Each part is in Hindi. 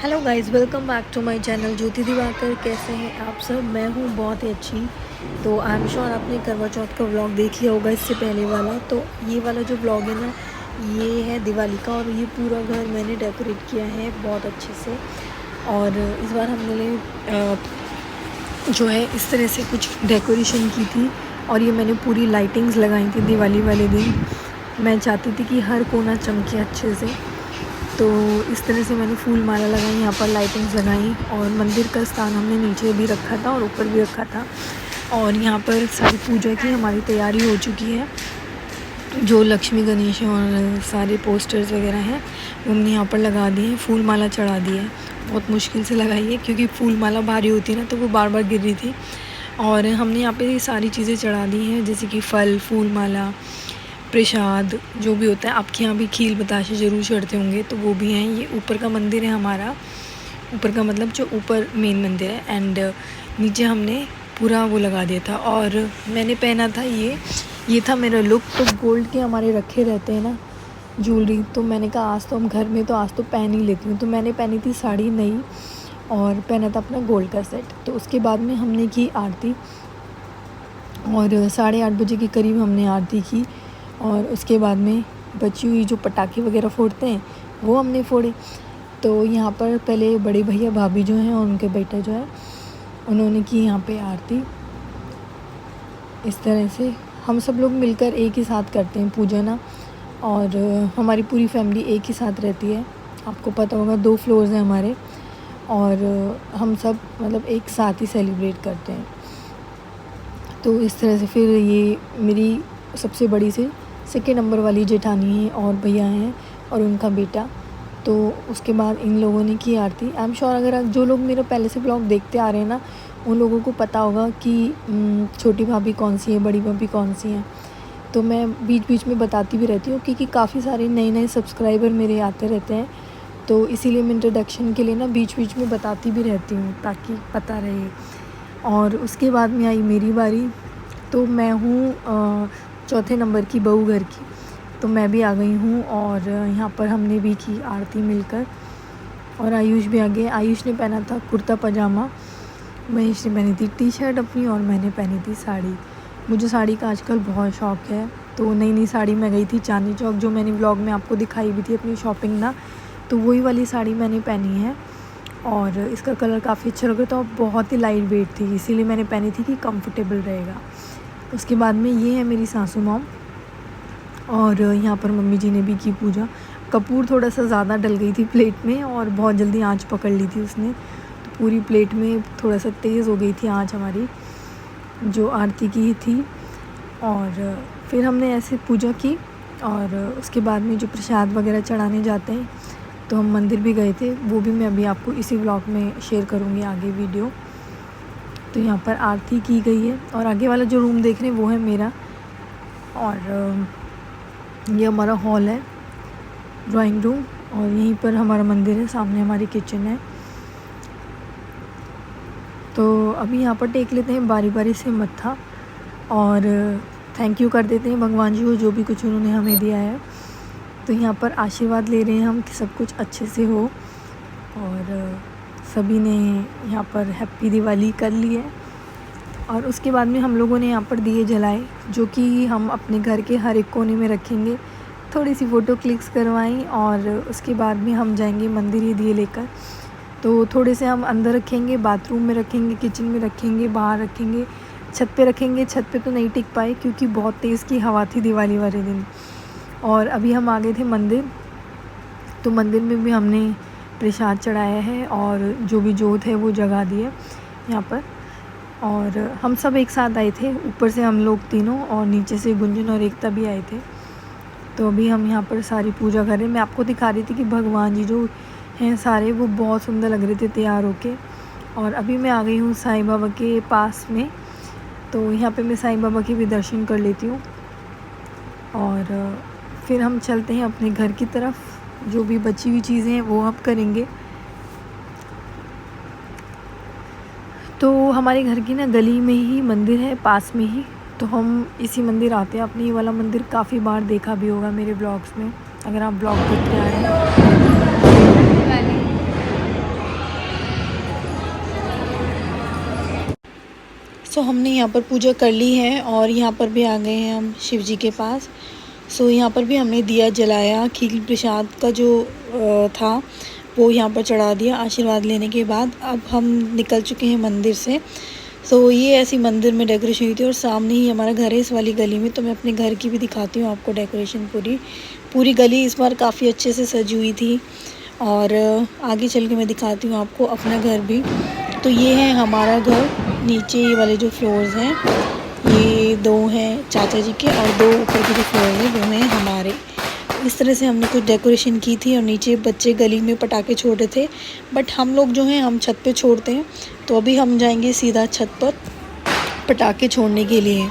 Hello guys, welcome back to my channel Jyoti Diwakar. कैसे हैं आप सब? मैं हूँ बहुत ही अच्छी। तो आई एम श्योर आपने करवा चौथ का व्लॉग देख लिया होगा इससे पहले वाला। तो ये वाला जो व्लॉग है ना, ये है दिवाली का और ये पूरा घर मैंने डेकोरेट किया है बहुत अच्छे से। और इस बार हमने जो है इस तरह से कुछ डेकोरेशन की थी और ये मैंने पूरी लाइटिंग्स लगाई थी दिवाली वाले दिन। मैं चाहती थी कि हर कोना चमके अच्छे से, तो इस तरह से मैंने फूल माला लगाई, यहाँ पर लाइटिंग्स लगाई। और मंदिर का स्थान हमने नीचे भी रखा था और ऊपर भी रखा था। और यहाँ पर सारी पूजा की हमारी तैयारी हो चुकी है। जो लक्ष्मी गणेश और सारे पोस्टर्स वगैरह हैं वो हमने यहाँ पर लगा दिए हैं। फूल माला चढ़ा दी है, बहुत मुश्किल से लगाई है क्योंकि फूल माला भारी होती है ना, तो वो बार बार गिर रही थी। और हमने यहाँ पे सारी चीज़ें चढ़ा दी हैं, जैसे कि फल, फूल माला, प्रसाद जो भी होता है। आपके यहाँ भी खील बताशे ज़रूर चढ़ते होंगे, तो वो भी हैं। ये ऊपर का मंदिर है हमारा, ऊपर का मतलब जो ऊपर मेन मंदिर है। एंड नीचे हमने पूरा वो लगा दिया था। और मैंने पहना था ये था मेरा लुक। तो गोल्ड के हमारे रखे रहते हैं ना ज्वेलरी, तो मैंने कहा आज तो हम घर में तो आज तो पहन ही लेती हूँ। तो मैंने पहनी थी साड़ी नई और पहना था अपना गोल्ड का सेट। तो उसके बाद में हमने की आरती और 8:30 बजे के करीब हमने आरती की। और उसके बाद में बची हुई जो पटाखे वगैरह फोड़ते हैं वो हमने फोड़े। तो यहाँ पर पहले बड़े भैया भाभी जो हैं और उनके बेटा जो है उन्होंने की यहाँ पे आरती। इस तरह से हम सब लोग मिलकर एक ही साथ करते हैं पूजा ना। और हमारी पूरी फैमिली एक ही साथ रहती है। आपको पता होगा 2 फ्लोर्स हैं हमारे और हम सब मतलब एक साथ ही सेलिब्रेट करते हैं। तो इस तरह से फिर ये मेरी सबसे बड़ी से सेकेंड नंबर वाली जेठानी है और भैया हैं और उनका बेटा। तो उसके बाद इन लोगों ने की आरती। आई एम श्योर अगर जो लोग मेरा पहले से ब्लॉग देखते आ रहे हैं ना, उन लोगों को पता होगा कि छोटी भाभी कौन सी है, बड़ी भाभी कौन सी हैं। तो मैं बीच बीच में बताती भी रहती हूँ क्योंकि काफ़ी सारे नए नए सब्सक्राइबर मेरे आते रहते हैं। तो इसीलिए मैं इंट्रोडक्शन के लिए ना बीच बीच में बताती भी रहती हूँ ताकि पता रहे। और उसके बाद में आई मेरी बारी। तो मैं हूँ चौथे नंबर की बहू घर की, तो मैं भी आ गई हूँ और यहाँ पर हमने भी की आरती मिलकर। और आयुष भी आ गए। आयुष ने पहना था कुर्ता पजामा, महेश ने पहनी थी टी शर्ट अपनी और मैंने पहनी थी साड़ी। मुझे साड़ी का आजकल बहुत शौक़ है। तो नई नई साड़ी मैं गई थी चांदनी चौक, जो मैंने व्लॉग में आपको दिखाई भी थी अपनी शॉपिंग ना, तो वही वाली साड़ी मैंने पहनी है। और इसका कलर काफ़ी अच्छा लग रहा था और बहुत ही लाइट वेट थी, इसीलिए मैंने पहनी थी कि कंफर्टेबल रहेगा। उसके बाद में ये है मेरी सासू मॉम और यहाँ पर मम्मी जी ने भी की पूजा। कपूर थोड़ा सा ज़्यादा डल गई थी प्लेट में और बहुत जल्दी आंच पकड़ ली थी उसने, तो पूरी प्लेट में थोड़ा सा तेज़ हो गई थी आंच हमारी जो आरती की थी। और फिर हमने ऐसे पूजा की और उसके बाद में जो प्रसाद वगैरह चढ़ाने जाते हैं, तो हम मंदिर भी गए थे। वो भी मैं अभी आपको इसी व्लॉग में शेयर करूँगी आगे वीडियो। तो यहाँ पर आरती की गई है और आगे वाला जो रूम देख रहे हैं वो है मेरा। और ये हमारा हॉल है, ड्राइंग रूम, और यहीं पर हमारा मंदिर है, सामने हमारी किचन है। तो अभी यहाँ पर टेक लेते हैं बारी बारी से मत्था और थैंक यू कर देते हैं भगवान जी को जो भी कुछ उन्होंने हमें दिया है। तो यहाँ पर आशीर्वाद ले रहे हैं हम कि सब कुछ अच्छे से हो। और सभी ने यहाँ पर हैप्पी दिवाली कर ली है। और उसके बाद में हम लोगों ने यहाँ पर दिए जलाए, जो कि हम अपने घर के हर एक कोने में रखेंगे। थोड़ी सी फ़ोटो क्लिक्स करवाई और उसके बाद में हम जाएंगे मंदिर ये दिए लेकर। तो थोड़े से हम अंदर रखेंगे, बाथरूम में रखेंगे, किचन में रखेंगे, बाहर रखेंगे, छत पे रखेंगे। छत पे तो नहीं टिक पाए क्योंकि बहुत तेज़ की हवा थी दिवाली वाले दिन। और अभी हम आ गए थे मंदिर, तो मंदिर में भी हमने प्रसाद चढ़ाया है और जो भी जोत है वो जगा दी है यहाँ पर। और हम सब एक साथ आए थे, ऊपर से हम लोग तीनों और नीचे से गुंजन और एकता भी आए थे। तो अभी हम यहाँ पर सारी पूजा कर रहे हैं। मैं आपको दिखा रही थी कि भगवान जी जो हैं सारे वो बहुत सुंदर लग रहे थे तैयार होके। और अभी मैं आ गई हूँ साईं बाबा के पास में, तो यहाँ पे मैं साईं बाबा के भी दर्शन कर लेती हूँ और फिर हम चलते हैं अपने घर की तरफ। जो भी बची हुई चीज़ें हैं वो अब करेंगे। तो हमारे घर की ना गली में ही मंदिर है, पास में ही, तो हम इसी मंदिर आते हैं। आपने ये वाला मंदिर काफ़ी बार देखा भी होगा मेरे ब्लॉग्स में, अगर आप ब्लॉग देखते आ रहे हैं। सो हमने यहाँ पर पूजा कर ली है और यहाँ पर भी आ गए हैं हम शिव जी के पास। सो यहाँ पर भी हमने दिया जलाया, खीर प्रसाद का जो था वो यहाँ पर चढ़ा दिया आशीर्वाद लेने के बाद। अब हम निकल चुके हैं मंदिर से। सो ये ऐसी मंदिर में डेकोरेशन हुई थी और सामने ही हमारा घर है इस वाली गली में। तो मैं अपने घर की भी दिखाती हूँ आपको डेकोरेशन। पूरी गली इस बार काफ़ी अच्छे से सजी हुई थी और आगे चल के मैं दिखाती हूँ आपको अपना घर भी। तो ये है हमारा घर, नीचे ये वाले जो फ्लोर्स हैं ये 2 हैं चाचा जी के और 2 ऊपर के जो फ्लोर हैं वो हैं हमारे। इस तरह से हमने कुछ डेकोरेशन की थी और नीचे बच्चे गली में पटाखे छोड़ रहे थे, बट हम लोग जो हैं हम छत पे छोड़ते हैं। तो अभी हम जाएंगे सीधा छत पर पटाखे छोड़ने के लिए।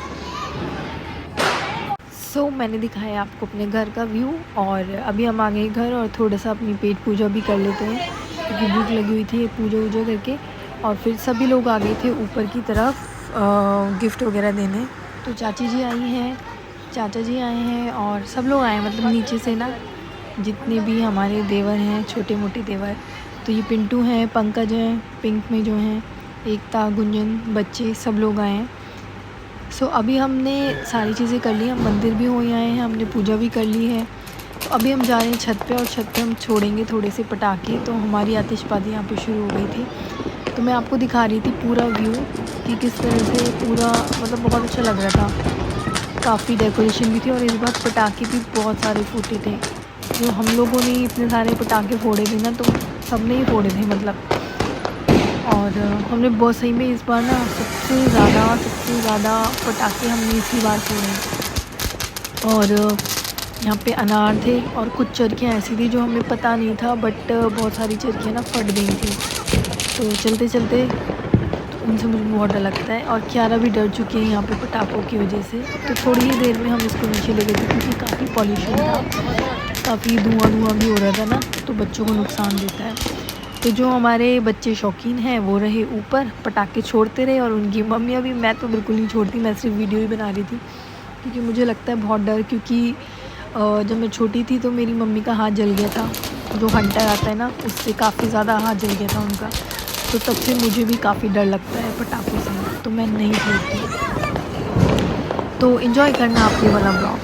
सो मैंने दिखाया आपको अपने घर का व्यू और अभी हम आ गए घर और थोड़ा सा अपनी पेट पूजा भी कर लेते हैं क्योंकि भूख लगी हुई थी पूजा वूजा करके। और फिर सभी लोग आ गए थे ऊपर की तरफ गिफ्ट वगैरह देने। तो चाची जी आई हैं, चाचा जी आए हैं और सब लोग आए मतलब नीचे से ना, जितने भी हमारे देवर हैं छोटे मोटे देवर। तो ये पिंटू हैं, पंकज हैं पिंक में जो हैं, एकता, गुंजन, बच्चे सब लोग आए हैं। सो अभी हमने सारी चीज़ें कर ली, हम मंदिर भी हो आए हैं, हमने पूजा भी कर ली है। तो अभी हम जा रहे हैं छत पे और छत पे हम छोड़ेंगे थोड़े से पटाखे। तो हमारी आतिशबाजी यहाँ पे शुरू हो गई थी। तो मैं आपको दिखा रही थी पूरा व्यू कि किस तरह से पूरा मतलब बहुत अच्छा लग रहा था। काफ़ी डेकोरेशन भी थी और इस बार पटाखे भी बहुत सारे फूटे थे। जो हम लोगों ने इतने सारे पटाखे फोड़े थे ना, तो सब ने ही फोड़े थे मतलब। और हमने बहुत सही में इस बार ना सबसे ज़्यादा पटाखे हमने इसी बार फोड़े। और यहाँ पे अनार थे और कुछ चरखियाँ ऐसी थी जो हमें पता नहीं था, बट बहुत सारी चरखियाँ ना फट गई थी। तो चलते चलते तो उनसे मुझे बहुत डर लगता है और क्यारा भी डर चुकी है यहाँ पे पटाखों की वजह से। तो थोड़ी ही देर में हम इसको नीचे ले गए थे क्योंकि काफ़ी पॉल्यूशन था, काफ़ी धुआं भी हो रहा था ना, तो बच्चों को नुकसान देता है। तो जो हमारे बच्चे शौकीन हैं वो रहे ऊपर, पटाखे छोड़ते रहे और उनकी मम्मियाँ भी। मैं तो बिल्कुल नहीं छोड़ती, मैं सिर्फ वीडियो ही बना रही थी क्योंकि मुझे लगता है बहुत डर, क्योंकि जब मैं छोटी थी तो मेरी मम्मी का हाथ जल गया था, जो हंटर आता है ना उससे काफ़ी ज़्यादा हाथ जल गया था उनका। तो तब से मुझे भी काफ़ी डर लगता है पटाखों से, तो मैं नहीं छोड़ती। तो इन्जॉय करना आप ये वाला blog.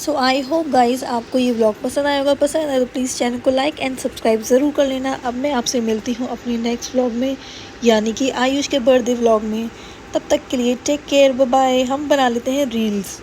So I hope guys आपको ये व्लॉग पसंद आया होगा। पसंद आए तो प्लीज़ चैनल को लाइक एंड सब्सक्राइब ज़रूर कर लेना। अब मैं आपसे मिलती हूँ अपनी नेक्स्ट व्लॉग में, यानी कि आयुष के बर्थडे व्लॉग में। तब तक के लिए टेक केयर, बाय बाय। हम बना लेते हैं रील्स।